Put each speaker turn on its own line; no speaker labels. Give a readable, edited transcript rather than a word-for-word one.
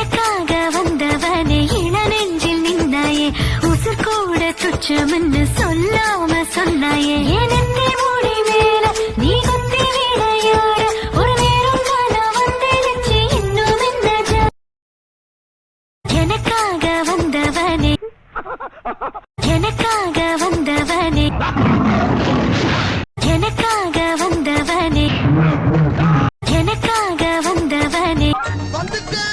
எனக்காக வந்தவனே இளநெஞ்சில் நின்னாயே உசுர் கூட துச்சம்னு சொல்லாம சொன்னாயே எனக்கு மூடி மேல நீ குத்தி விளையாட ஒரு நேரம் நான் வந்திருச்சு இன்னும் என்ன எனக்காக வந்தவனே எனக்காக வந்தவனே எனக்காக வந்தவனே எனக்காக வந்தவனே
வந்துட்டேன்